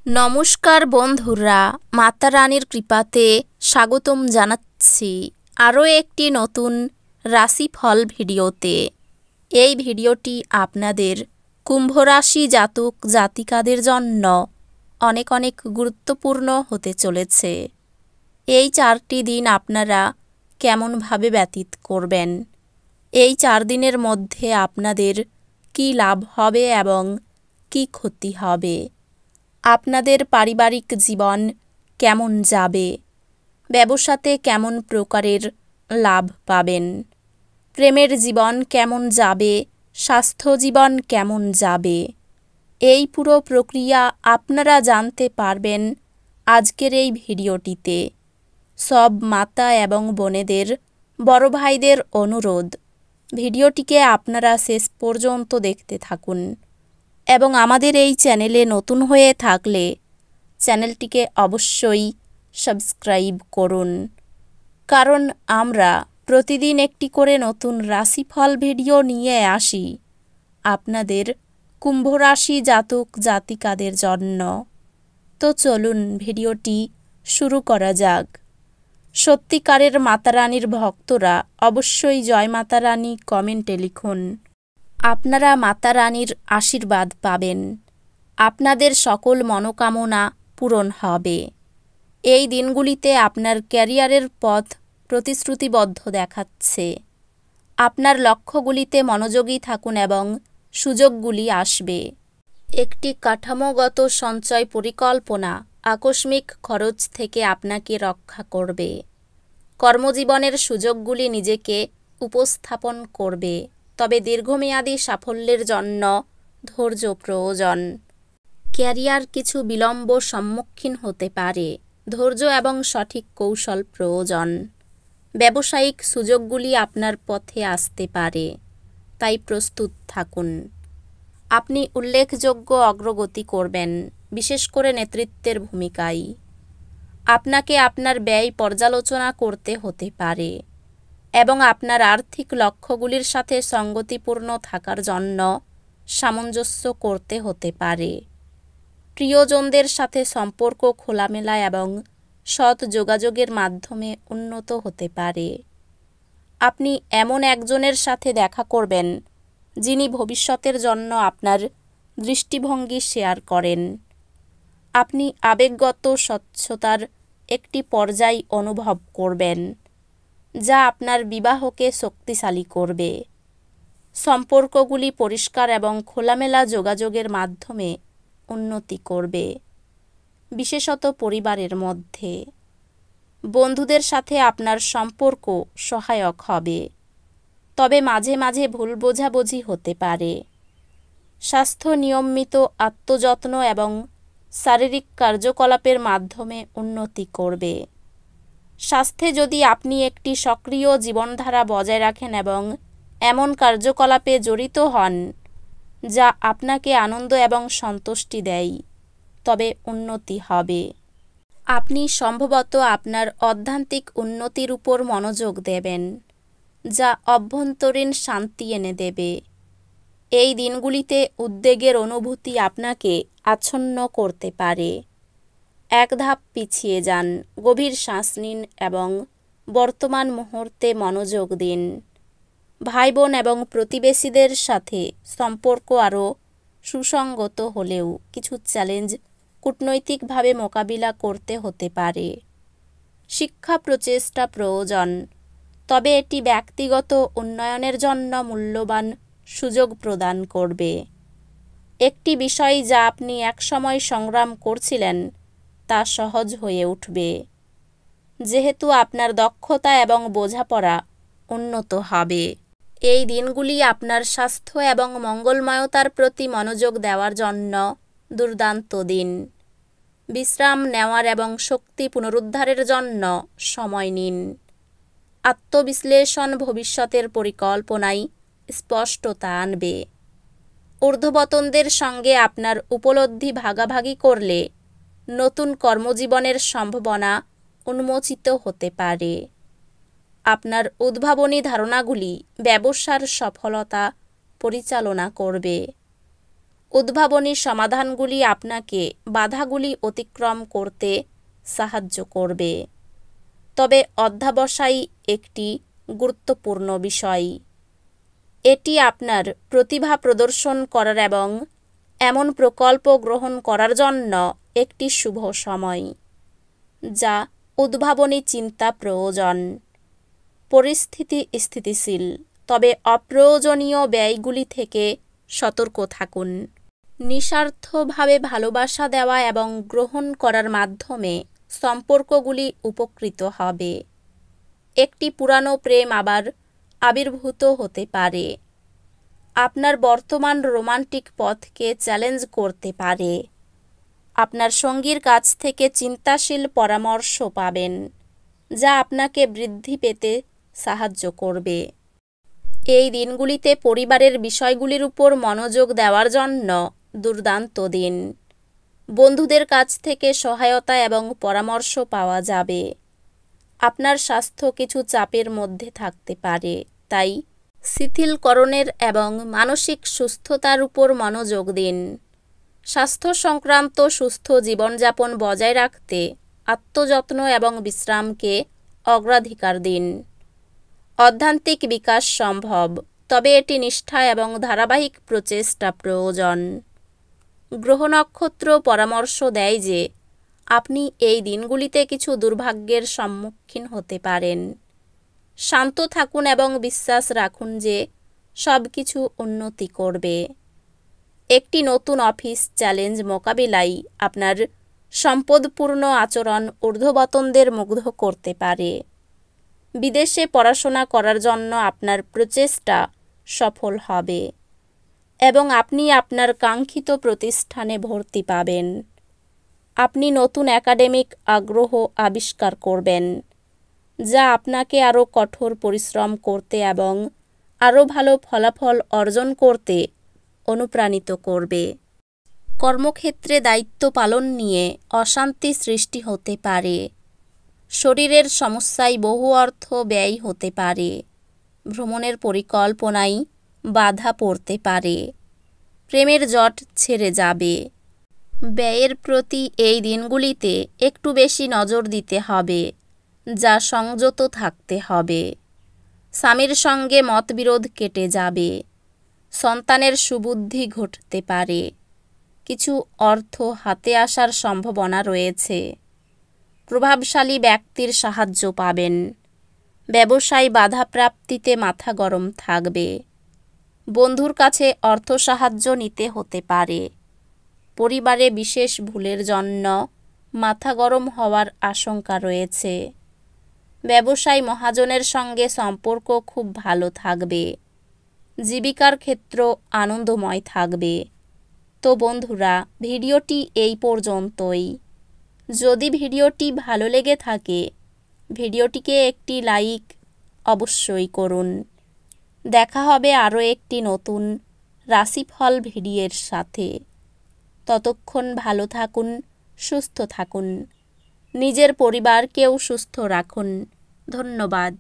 নমস্কার বন্ধুরা, মাতা রানীর কৃপাতে স্বাগতম জানাচ্ছি আরও একটি নতুন রাশিফল ভিডিওতে। এই ভিডিওটি আপনাদের কুম্ভ রাশি জাতক জাতিকাদের জন্য অনেক অনেক গুরুত্বপূর্ণ হতে চলেছে। এই 4টি দিন আপনারা কেমনভাবে ব্যতীত করবেন, এই 4 দিনের মধ্যে আপনাদের কী লাভ হবে এবং কী ক্ষতি হবে, আপনাদের পারিবারিক জীবন কেমন যাবে, ব্যবসাতে কেমন প্রকারের লাভ পাবেন, প্রেমের জীবন কেমন যাবে, স্বাস্থ্য জীবন কেমন যাবে, এই পুরো প্রক্রিয়া আপনারা জানতে পারবেন আজকের এই ভিডিওটিতে। সব মাতা এবং বোনেদের, বড় ভাইদের অনুরোধ, ভিডিওটিকে আপনারা শেষ পর্যন্ত দেখতে থাকুন এবং আমাদের এই চ্যানেলে নতুন হয়ে থাকলে চ্যানেলটিকে অবশ্যই সাবস্ক্রাইব করুন, কারণ আমরা প্রতিদিন একটি করে নতুন রাশিফল ভিডিও নিয়ে আসি আপনাদের কুম্ভ রাশি জাতক জাতিকাদের জন্য। তো চলুন ভিডিওটি শুরু করা যাক। সত্যিকারের মাতারানীর ভক্তরা অবশ্যই জয় মাতা রানী কমেন্টে লিখুন। আপনারা মাতা রানীর আশীর্বাদ পাবেন, আপনাদের সকল মনোকামনা পূরণ হবে। এই দিনগুলিতে আপনার ক্যারিয়ারের পথ প্রতিশ্রুতিবদ্ধ দেখাচ্ছে। আপনার লক্ষ্যগুলিতে মনোযোগী থাকুন এবং সুযোগগুলি আসবে। একটি কাঠামোগত সঞ্চয় পরিকল্পনা আকস্মিক খরচ থেকে আপনাকে রক্ষা করবে। কর্মজীবনের সুযোগগুলি নিজেকে উপস্থাপন করবে, তবে দীর্ঘমেয়াদী সাফল্যের জন্য ধৈর্য প্রয়োজন। ক্যারিয়ার কিছু বিলম্ব সম্মুখীন হতে পারে, ধৈর্য এবং সঠিক কৌশল প্রয়োজন। ব্যবসায়িক সুযোগগুলি আপনার পথে আসতে পারে, তাই প্রস্তুত থাকুন। আপনি উল্লেখযোগ্য অগ্রগতি করবেন, বিশেষ করে নেতৃত্বের ভূমিকায়। আপনাকে আপনার ব্যয় পর্যালোচনা করতে হতে পারে এবং আপনার আর্থিক লক্ষ্যগুলির সাথে সঙ্গতিপূর্ণ থাকার জন্য সামঞ্জস্য করতে হতে পারে। প্রিয়জনদের সাথে সম্পর্ক খোলামেলা এবং সৎ যোগাযোগের মাধ্যমে উন্নত হতে পারে। আপনি এমন একজনের সাথে দেখা করবেন যিনি ভবিষ্যতের জন্য আপনার দৃষ্টিভঙ্গি শেয়ার করেন। আপনি আবেগগত স্বচ্ছতার একটি পর্যায় অনুভব করবেন, যা আপনার বিবাহকে শক্তিশালী করবে। সম্পর্কগুলি পরিষ্কার এবং খোলামেলা যোগাযোগের মাধ্যমে উন্নতি করবে, বিশেষত পরিবারের মধ্যে। বন্ধুদের সাথে আপনার সম্পর্ক সহায়ক হবে, তবে মাঝে মাঝে ভুল বোঝাবুঝি হতে পারে। স্বাস্থ্য নিয়মিত আত্মযত্ন এবং শারীরিক কার্যকলাপের মাধ্যমে উন্নতি করবে। স্বাস্থ্যে যদি আপনি একটি সক্রিয় জীবনধারা বজায় রাখেন এবং এমন কার্যকলাপে জড়িত হন যা আপনাকে আনন্দ এবং সন্তুষ্টি দেয়, তবে উন্নতি হবে। আপনি সম্ভবত আপনার অধ্যাত্মিক উন্নতির উপর মনোযোগ দেবেন, যা অভ্যন্তরীণ শান্তি এনে দেবে। এই দিনগুলিতে উদ্বেগের অনুভূতি আপনাকে আচ্ছন্ন করতে পারে। এক ধাপ পিছিয়ে যান, গভীর শ্বাস নিন এবং বর্তমান মুহূর্তে মনোযোগ দিন। ভাই বোন এবং প্রতিবেশীদের সাথে সম্পর্ক আরও সুসংগত হলেও কিছু চ্যালেঞ্জ কূটনৈতিকভাবে মোকাবিলা করতে হতে পারে। শিক্ষা প্রচেষ্টা প্রয়োজন, তবে এটি ব্যক্তিগত উন্নয়নের জন্য মূল্যবান সুযোগ প্রদান করবে। একটি বিষয় যা আপনি একসময় সংগ্রাম করছিলেন তা সহজ হয়ে উঠবে, যেহেতু আপনার দক্ষতা এবং বোঝাপড়া উন্নত হবে। এই দিনগুলি আপনার স্বাস্থ্য এবং মঙ্গলময়তার প্রতি মনোযোগ দেওয়ার জন্য দুর্দান্ত দিন। বিশ্রাম নেওয়ার এবং শক্তি পুনরুদ্ধারের জন্য সময় নিন। আত্মবিশ্লেষণ ভবিষ্যতের পরিকল্পনায় স্পষ্টতা আনবে। ঊর্ধ্বতনদের সঙ্গে আপনার উপলব্ধি ভাগাভাগি করলে নতুন কর্মজীবনের সম্ভাবনা উন্মোচিত হতে পারে। আপনার উদ্ভাবনী ধারণাগুলি ব্যবসার সফলতা পরিচালনা করবে। উদ্ভাবনী সমাধানগুলি আপনাকে বাধাগুলি অতিক্রম করতে সাহায্য করবে। তবে অধ্যবসায় একটি গুরুত্বপূর্ণ বিষয়। এটি আপনার প্রতিভা প্রদর্শন করার এবং এমন প্রকল্প গ্রহণ করার জন্য একটি শুভ সময়, যা উদ্ভাবনী চিন্তা প্রয়োজন। পরিস্থিতি স্থিতিশীল, তবে অপ্রয়োজনীয় ব্যয়গুলি থেকে সতর্ক থাকুন। নিঃস্বার্থভাবে ভালোবাসা দেওয়া এবং গ্রহণ করার মাধ্যমে সম্পর্কগুলি উপকৃত হবে। একটি পুরানো প্রেম আবার আবির্ভূত হতে পারে। আপনার বর্তমান রোমান্টিক পথকে চ্যালেঞ্জ করতে পারে। আপনার সঙ্গীর কাছ থেকে চিন্তাশীল পরামর্শ পাবেন, যা আপনাকে বৃদ্ধি পেতে সাহায্য করবে। এই দিনগুলিতে পরিবারের বিষয়গুলির উপর মনোযোগ দেওয়ার জন্য দুর্দান্ত দিন। বন্ধুদের কাছ থেকে সহায়তা এবং পরামর্শ পাওয়া যাবে। আপনার স্বাস্থ্য কিছু চাপের মধ্যে থাকতে পারে, তাই শিথিলকরণের এবং মানসিক সুস্থতার উপর মনোযোগ দিন। স্বাস্থ্য সংক্রান্ত সুস্থ জীবনযাপন বজায় রাখতে আত্মযত্ন এবং বিশ্রামকে অগ্রাধিকার দিন। অধ্যাত্মিক বিকাশ সম্ভব, তবে এটি নিষ্ঠা এবং ধারাবাহিক প্রচেষ্টা প্রয়োজন। গ্রহ নক্ষত্র পরামর্শ দেয় যে আপনি এই দিনগুলিতে কিছু দুর্ভাগ্যের সম্মুখীন হতে পারেন। শান্ত থাকুন এবং বিশ্বাস রাখুন যে সব কিছু উন্নতি করবে। একটি নতুন অফিস চ্যালেঞ্জ মোকাবিলায় আপনার সম্পদপূর্ণ আচরণ ঊর্ধ্বতনদের মুগ্ধ করতে পারে। বিদেশে পড়াশোনা করার জন্য আপনার প্রচেষ্টা সফল হবে এবং আপনি আপনার কাঙ্ক্ষিত প্রতিষ্ঠানে ভর্তি পাবেন। আপনি নতুন একাডেমিক আগ্রহ আবিষ্কার করবেন, যা আপনাকে আরও কঠোর পরিশ্রম করতে এবং আরও ভালো ফলাফল অর্জন করতে অনুপ্রাণিত করবে। কর্মক্ষেত্রে দায়িত্ব পালন নিয়ে অশান্তি সৃষ্টি হতে পারে। শরীরের সমস্যায় বহু অর্থ ব্যয় হতে পারে। ভ্রমণের পরিকল্পনায় বাধা পড়তে পারে। প্রেমের জট ছেড়ে যাবে। ব্যয়ের প্রতি এই দিনগুলিতে একটু বেশি নজর দিতে হবে, যা সংযত থাকতে হবে। স্বামীর সঙ্গে মতবিরোধ কেটে যাবে। সন্তানের সুবুদ্ধি ঘটতে পারে। কিছু অর্থ হাতে আসার সম্ভাবনা রয়েছে। প্রভাবশালী ব্যক্তির সাহায্য পাবেন। ব্যবসায় বাধাপ্রাপ্তিতে মাথা গরম থাকবে। বন্ধুর কাছে অর্থ সাহায্য নিতে হতে পারে। পরিবারে বিশেষ ভুলের জন্য মাথা গরম হওয়ার আশঙ্কা রয়েছে। ব্যবসায় মহাজনের সঙ্গে সম্পর্ক খুব ভালো থাকবে। জীবিকার ক্ষেত্র আনন্দময় থাকবে। তো বন্ধুরা, ভিডিওটি এই পর্যন্তই। যদি ভিডিওটি ভালো লেগে থাকে, ভিডিওটিকে একটি লাইক অবশ্যই করুন। দেখা হবে আরও একটি নতুন রাশিফল ভিডিওর সাথে। ততক্ষণ ভালো থাকুন, সুস্থ থাকুন, নিজের পরিবারকেও সুস্থ রাখুন। ধন্যবাদ।